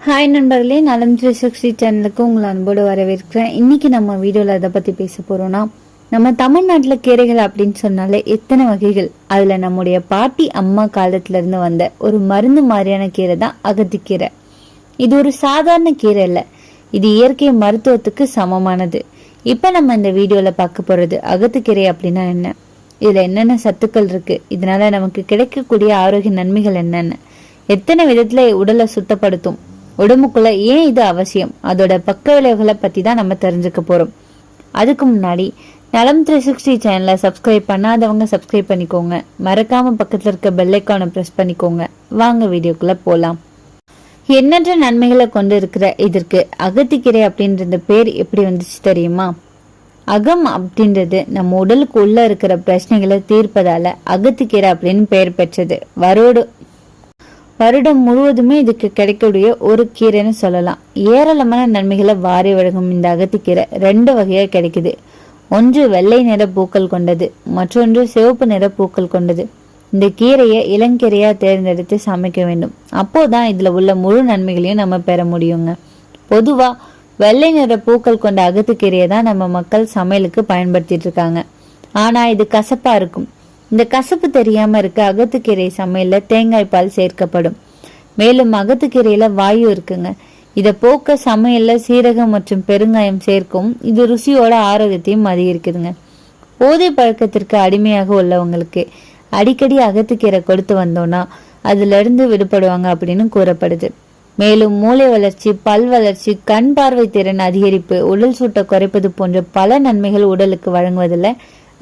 Hi நண்பர்களே, நலம் 360 சேனலுக்கு உங்களை அன்போடு வரவேற்கிறேன். இன்னைக்கு நம்ம வீடியோவில் எதை பற்றி பேச போகிறோம்னா, நம்ம தமிழ்நாட்டில் கீரைகள் அப்படின்னு சொன்னாலே எத்தனை வகைகள். அதில் நம்முடைய பாட்டி அம்மா காலத்துலேருந்து வந்த ஒரு மருந்து மாதிரியான கீரை தான் அகத்திக்கீரை. இது ஒரு சாதாரண கீரை இல்லை, இது இயற்கை மருத்துவத்துக்கு சமமானது. இப்போ நம்ம இந்த வீடியோவில் பார்க்க போகிறது அகத்திக்கீரை அப்படின்னா என்ன, இதில் என்னென்ன சத்துக்கள் இருக்குது, இதனால நமக்கு கிடைக்கக்கூடிய ஆரோக்கிய நன்மைகள் என்னென்ன, எத்தனை விதத்தில் உடலை சுத்தப்படுத்தும், உடம்புக்குள்ள ஏன் இது அவசியம், அதோட பக்க விளைவுகளை பத்தி தான் நம்ம தெரிஞ்சுக்க போறோம். அதுக்கு முன்னாடி நலம் 360 சேனலை சப்ஸ்கிரைப் பண்ணாதவங்க சப்ஸ்கிரைப் பண்ணிக்கோங்க. மறக்காம பக்கத்துல இருக்க பெல் ஐக்கானை பிரஸ் பண்ணிக்கோங்க. வாங்க வீடியோக்குள்ள போலாம். எண்ணற்ற நன்மைகளை கொண்டு இருக்கிற இதற்கு அகத்திக்கீரை அப்படின்ற பேர் எப்படி வந்துச்சு தெரியுமா? அகம் அப்படின்றது நம்ம உடலுக்கு உள்ள இருக்கிற பிரச்சனைகளை தீர்ப்பதால அகத்திக்கீரை அப்படின்னு பெயர் பெற்றது. வருடம் முழுவதுமே இதுக்கு கிடைக்கக்கூடிய ஒரு கீரைன்னு சொல்லலாம். ஏராளமான நன்மைகளை வாரி வழங்கும் இந்த அகத்திக்கீரை 2 வகையா கிடைக்குது. ஒன்று வெள்ளை நிற பூக்கள் கொண்டது, மற்றொன்று சிவப்பு நிற பூக்கள் கொண்டது. இந்த கீரையை இளங்கீரையா தேர்ந்தெடுத்து சமைக்க வேண்டும். அப்போதான் இதுல உள்ள முழு நன்மைகளையும் நம்ம பெற முடியுங்க. பொதுவா வெள்ளை நிற பூக்கள் கொண்ட அகத்திக்கீரையை தான் நம்ம மக்கள் சமையலுக்கு பயன்படுத்திட்டு இருக்காங்க. ஆனா இது கசப்பா இருக்கும். இந்த கசப்பு தெரியாம இருக்க அகத்திக்கீரை சமையல்ல தேங்காய் பால் சேர்க்கப்படும். மேலும் அகத்திக்கீரையில வாயு இருக்குங்க. இதை போக்க சமையல்ல சீரகம் மற்றும் பெருங்காயம் சேர்க்கும். இது ருசியோட ஆரோக்கியத்தையும் அதிகரிக்குதுங்க. போதை பழக்கத்திற்கு அடிமையாக உள்ளவங்களுக்கு அடிக்கடி அகத்திக்கீரை கொடுத்து வந்தோம்னா அதுல இருந்து விடுபடுவாங்க அப்படின்னு கூறப்படுது. மேலும் மூளை வளர்ச்சி, பல் வளர்ச்சி, கண் பார்வை திறன் அதிகரிப்பு, உடல் சூட்டை குறைப்பது போன்ற பல நன்மைகள் உடலுக்கு வழங்குவதில்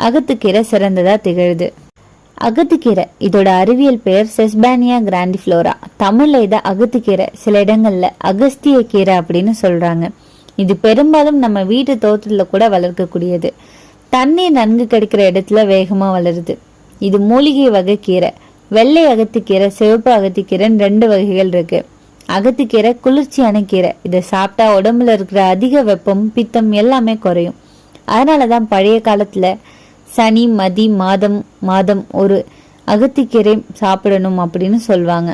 அகத்திக்கீரை சிறந்ததா திகழுது. அகத்திக்கீரை இதோட அறிவியல் பெயர் செஸ்பானியா கிராண்டிஃப்ளோரா. தமிழ்ல இத அகத்திக்கீரை, சில இடங்கள்ல அகஸ்திய கீரை அப்படின்னு சொல்றாங்க. இது பெரும்பாலும் நம்ம வீட்டு தோட்டத்துல கூட வளர்க்கக்கூடியது. தண்ணீர் நன்கு கிடைக்கிற இடத்துல வேகமா வளருது. இது மூலிகை வகை கீரை. வெள்ளை அகத்திக்கீரை, சிவப்பு அகத்திக்கீரைன்னு 2 வகைகள் இருக்கு. அகத்திக்கீரை குளிர்ச்சியான கீரை. இதை சாப்பிட்டா உடம்புல இருக்கிற அதிக வெப்பம், பித்தம் எல்லாமே குறையும். அதனாலதான் பழைய காலத்துல சனி மதி மாதம் ஒரு அகத்திக்கீரை சாப்பிடணும் அப்படின்னு சொல்லுவாங்க.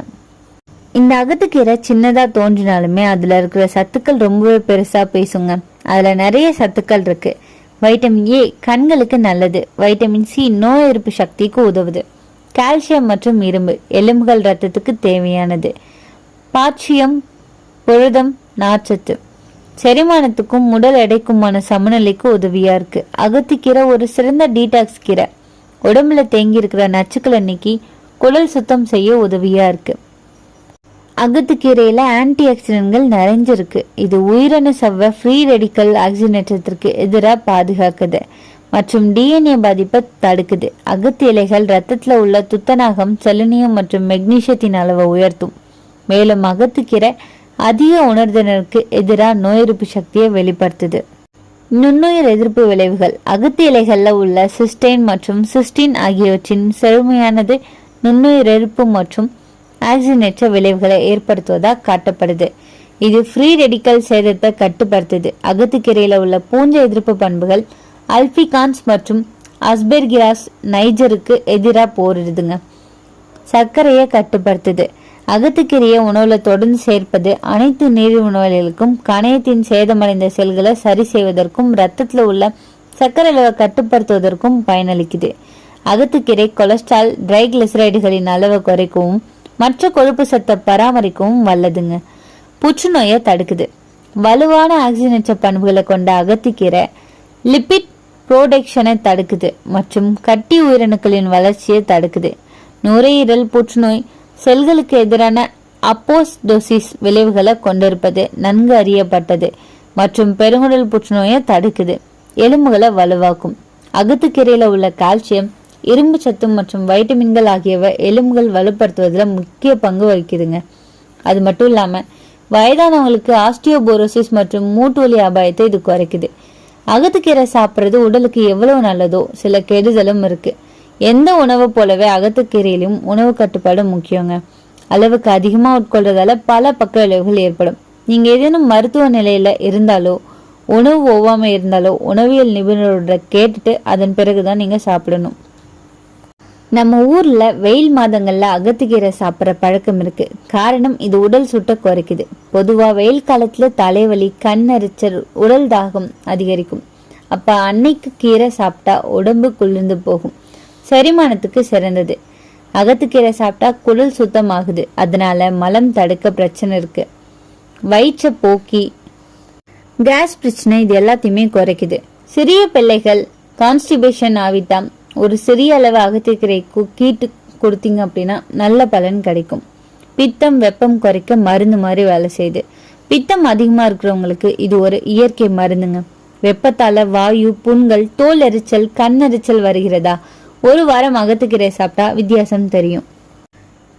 இந்த அகத்திக்கீரை சின்னதா தோன்றினாலுமே அதுல இருக்கிற சத்துக்கள் ரொம்பவே பெருசா பேசுங்க. அதுல நிறைய சத்துக்கள் இருக்கு. வைட்டமின் ஏ கண்களுக்கு நல்லது. வைட்டமின் சி நோய் எதிர்ப்பு சக்திக்கு உதவுது. கால்சியம் மற்றும் இரும்பு எலும்புகள் ரத்தத்துக்கு தேவையானது. பாட்சியம், புரதம், நார்ச்சத்து செரிமானத்துக்கும் உடல் எடைக்குமான சமநிலைக்கு உதவியா இருக்கு. அகத்திக்கீரை ஒரு சிறந்த டீடாக்ஸ் கீரை. உடம்புல தேங்கி இருக்கிற நச்சுக்களை நீக்கி குடல் சுத்தம் செய்ய உதவியா இருக்கு. அகத்திக்கீரையில ஆன்டி ஆக்சிடென்ட்கள் நிறைஞ்சிருக்கு. இது உயிரணு சவ்வை ஃப்ரீ ரெடிக்கல் ஆக்சிஜனேற்றத்திற்கு எதிராக பாதுகாக்குது மற்றும் டிஎன்ஏ பாதிப்பை தடுக்குது. அகத்தி இலைகள் ரத்தத்துல உள்ள துத்தநாகம், செலினியம் மற்றும் மெக்னீசியத்தின் அளவை உயர்த்தும். மேலும் அகத்திக்கீரை அதிக உணர்திறனுக்கு எதிராக நோய் எதிர்ப்பு சக்தியை வெளிப்படுத்துது. நுண்ணுயிர் எதிர்ப்பு விளைவுகள் அகத்தி இலைகள்ல உள்ள சிஸ்டைன் மற்றும் சிஸ்டின் ஆகியவற்றின் செழுமையானது நுண்ணுயிர் எதிர்ப்பு மற்றும் ஆக்சிஜனேற்ற விளைவுகளை ஏற்படுத்துவதாக காட்டப்படுது. இது ஃப்ரீ ரெடிக்கல் சேதத்தை கட்டுப்படுத்துது. அகத்திக்கீரையில உள்ள பூஞ்சை எதிர்ப்பு பண்புகள் அல்பிகான்ஸ் மற்றும் அஸ்பெர்கிலாஸ் நைஜருக்கு எதிராக போரிடுதுங்க. சர்க்கரையை கட்டுப்படுத்துது. அகத்திக்கீரையை உணவுல தொடர்ந்து சேர்ப்பது அனைத்து நீரிழிவு நோய்களுக்கும், கணையத்தின் சேதமடைந்த செல்களை சரி செய்வதற்கும், ரத்தத்துல உள்ள சர்க்கரை அளவை கட்டுப்படுத்துவதற்கும் பயனளிக்குது. அகத்திக்கீரை கொலஸ்ட்ரால், ட்ரைகிளிசரைடுகளின் அளவை குறைக்கவும் மற்ற கொழுப்பு சத்தை பராமரிக்கவும் வல்லதுங்க. புற்றுநோயை தடுக்குது. வலுவான ஆக்சிஜனேற்ற பண்புகளை கொண்ட அகத்திக்கீரை லிபிட் புரோடக்ஷனை தடுக்குது மற்றும் கட்டி உயிரணுக்களின் வளர்ச்சியை தடுக்குது. நுரையீரல் புற்றுநோய் செல்களுக்கு எதிரான அப்போஸ்டோசிஸ் விளைவுகளை கொண்டிருப்பது நன்கு அறியப்பட்டது மற்றும் பெருங்குடல் புற்றுநோயை தடுக்குது. எலும்புகளை வலுவாக்கும். அகத்திக்கீரையில உள்ள கால்சியம், இரும்பு சத்து மற்றும் வைட்டமின்கள் ஆகியவை எலும்புகள் வலுப்படுத்துவதில் முக்கிய பங்கு வகிக்குதுங்க. அது மட்டும் இல்லாம வயதானவங்களுக்கு ஆஸ்டியோபோரோசிஸ் மற்றும் மூட்டு வலி அபாயத்தை இது குறைக்குது. அகத்திக்கீரை சாப்பிட்றது உடலுக்கு எவ்வளவு நல்லதோ சில கெடுதலும் இருக்கு. எந்த உணவு போலவே அகத்திக்கீரையிலும் உணவு கட்டுப்பாடு முக்கியங்க. அளவுக்கு அதிகமா உட்கொள்றதால பல பக்க விளைவுகள் ஏற்படும். நீங்க ஏதேனும் மருத்துவ நிலையில இருந்தாலோ, உணவு ஒவ்வாமை இருந்தாலோ உணவியல் நிபுணரோட கேட்டுட்டு அதன் பிறகுதான் நீங்க சாப்பிடணும். நம்ம ஊர்ல வெயில் மாதங்கள்ல அகத்திக்கீரை சாப்பிட்ற பழக்கம் இருக்கு. காரணம் இது உடல் சுட்ட குறைக்குது. பொதுவா வெயில் காலத்துல தலைவலி, கண்ணெரிச்சல், உடல் தாகம் அதிகரிக்கும். அப்ப அன்னைக்கு கீரை சாப்பிட்டா உடம்பு குளிர்ந்து போகும். செரிமானத்துக்கு சிறந்தது. அகத்திக்கீரை சாப்பிட்டா குடல் சுத்தமாகுது. அதனால மலம் தடுக்க பிரச்சனை இருக்கு. வயிற்ற போக்கி கேஸ் பிரச்சனை இது எல்லாத்தையுமே குறைக்குது. சிறிய பிள்ளைகள் கான்ஸ்டிபேஷன் ஆவிட்டா ஒரு சிறிய அளவு அகத்திக்கீரை கீட்டு கொடுத்தீங்க அப்படின்னா நல்ல பலன் கிடைக்கும். பித்தம் வெப்பம் குறைக்க மருந்து மாதிரி வேலை செய்யுது. பித்தம் அதிகமா இருக்கிறவங்களுக்கு இது ஒரு இயற்கை மருந்துங்க. வெப்பத்தால வாயு, புண்கள், தோல் எரிச்சல், கண்ணெரிச்சல் வருகிறதா, ஒரு வாரம் அகத்திக்கீரை சாப்பிட்டா வித்தியாசம் தெரியும்.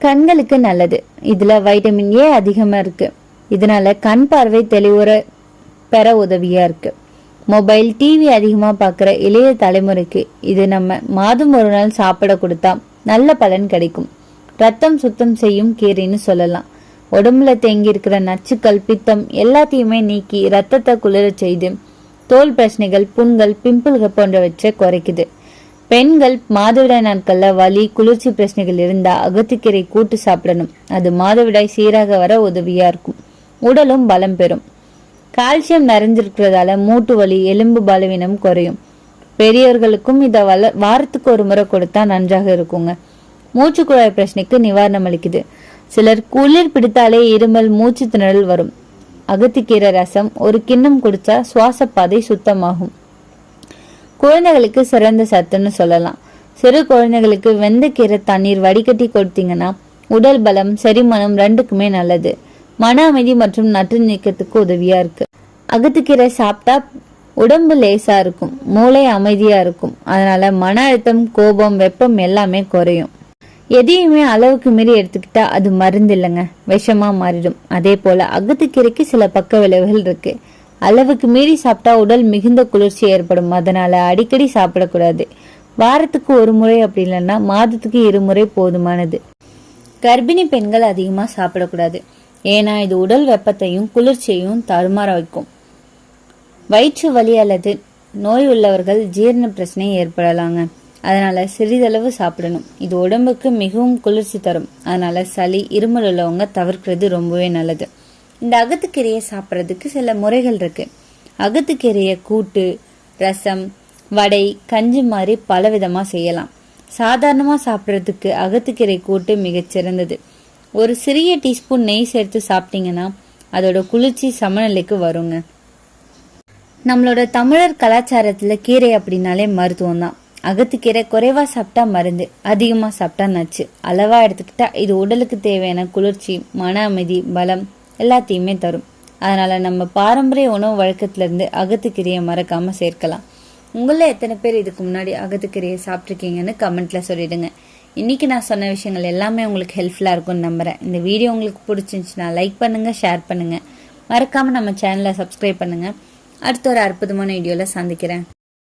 கண்களுக்கு நல்லது. இதுல வைட்டமின் ஏ அதிகமா இருக்கு. இதனால கண் பார்வை தெளிவுற பெற உதவியா இருக்கு. மொபைல், டிவி அதிகமா பாக்குற இளைய தலைமுறைக்கு இது நம்ம மாதம் ஒரு நாள் சாப்பிட கொடுத்தா நல்ல பலன் கிடைக்கும். ரத்தம் சுத்தம் செய்யும் கீரைன்னு சொல்லலாம். உடம்புல தேங்கி இருக்கிற நச்சுக்கள், பித்தம் எல்லாத்தையுமே நீக்கி ரத்தத்தை குளிர செய்து தோல் பிரச்சனைகள், புண்கள், பிம்பிள்கள் போன்றவற்றை குறைக்குது. பெண்கள் மாதவிடாய் நாட்கள்ல வலி, குளிர்ச்சி பிரச்சனைகள் இருந்தா அகத்திக்கீரை கூட்டு சாப்பிடணும். அது மாதவிடாய் சீராக வர உதவியா இருக்கும். உடலும் பலம் பெறும். கால்சியம் நிறைஞ்சிருக்கிறதால மூட்டு வலி, எலும்பு பலவீனம் குறையும். பெரியவர்களுக்கும் இதை வாரத்துக்கு ஒரு முறை கொடுத்தா நன்றாக இருக்குங்க. மூச்சு குழாய் பிரச்சனைக்கு நிவாரணம் அளிக்குது. சிலர் குளிர் பிடித்தாலே இருமல், மூச்சு திணறல் வரும். அகத்திக்கீரை ரசம் ஒரு கிண்ணம் குடிச்சா சுவாச பாதை சுத்தமாகும். குழந்தைகளுக்கு சிறந்த சத்துன்னு சொல்லலாம். சிறு குழந்தைகளுக்கு வெந்தக்கீரை தண்ணீர் வடிகட்டி கொடுத்தீங்கன்னா உடல் பலம், செரிமானம் ரெண்டுக்குமே நல்லது. மன அமைதி மற்றும் நட்டு நீக்கத்துக்கு உதவியா இருக்கு. அகத்திக்கீரை சாப்பிட்டா உடம்பு லேசா இருக்கும், மூளை அமைதியா இருக்கும். அதனால மன அழுத்தம், கோபம், வெப்பம் எல்லாமே குறையும். எதையுமே அளவுக்கு மீறி எடுத்துக்கிட்டா அது மருந்து இல்லைங்க, விஷமா மாறிடும். அதே போல அகத்திக்கீரைக்கு சில பக்க விளைவுகள் இருக்கு. அளவுக்கு மீறி சாப்பிட்டா உடல் மிகுந்த குளிர்ச்சி ஏற்படும். அதனால அடிக்கடி சாப்பிடக்கூடாது. வாரத்துக்கு ஒரு முறை அப்படி இல்லைன்னா மாதத்துக்கு 2 முறை போதுமானது. கர்ப்பிணி பெண்கள் அதிகமா சாப்பிடக்கூடாது. ஏன்னா இது உடல் வெப்பத்தையும் குளிர்ச்சியையும் தடுமாற வைக்கும். வயிற்று வலி அல்லது நோய் உள்ளவர்கள் ஜீரண பிரச்சனை ஏற்படலாங்க. அதனால சிறிதளவு சாப்பிடணும். இது உடம்புக்கு மிகவும் குளிர்ச்சி தரும். அதனால சளி, இருமல் உள்ளவங்க தவிர்க்கிறது ரொம்பவே நல்லது. இந்த அகத்திக்கீரையை சாப்பிட்றதுக்கு சில முறைகள் இருக்கு. அகத்திக்கீரையை கூட்டு, ரசம், வடை, கஞ்சி மாதிரி பல விதமா செய்யலாம். சாதாரணமா சாப்பிட்றதுக்கு அகத்திக்கீரை கூட்டு மிகச்சிறந்தது. ஒரு சிறிய டீஸ்பூன் நெய் சேர்த்து சாப்பிட்டீங்கன்னா அதோட குளிர்ச்சி சமநிலைக்கு வருங்க. நம்மளோட தமிழர் கலாச்சாரத்துல கீரை அப்படின்னாலே மருத்துவம் தான். அகத்திக்கீரை குறைவா சாப்பிட்டா மருந்து, அதிகமா சாப்பிட்டா நச்சு. அளவா எடுத்துக்கிட்டா இது உடலுக்கு தேவையான குளிர்ச்சி, மன அமைதி, பலம் எல்லாத்தையுமே தரும். அதனால நம்ம பாரம்பரிய உணவு வழக்கத்துல இருந்து அகத்திக்கீரையை மறக்காம சேர்க்கலாம். உங்கள எத்தனை பேர் இதுக்கு முன்னாடி அகத்திக்கீரையை சாப்பிட்ருக்கீங்கன்னு கமெண்ட்ல சொல்லிடுங்க. இன்னைக்கு நான் சொன்ன விஷயங்கள் எல்லாமே உங்களுக்கு ஹெல்ப்ஃபுல்லா இருக்கும்னு நம்புறேன். இந்த வீடியோ உங்களுக்கு பிடிச்சிருந்துச்சுன்னா லைக் பண்ணுங்க, ஷேர் பண்ணுங்க. மறக்காம நம்ம சேனலை சப்ஸ்கிரைப் பண்ணுங்க. அடுத்த ஒரு அற்புதமான வீடியோல சந்திக்கிறேன்.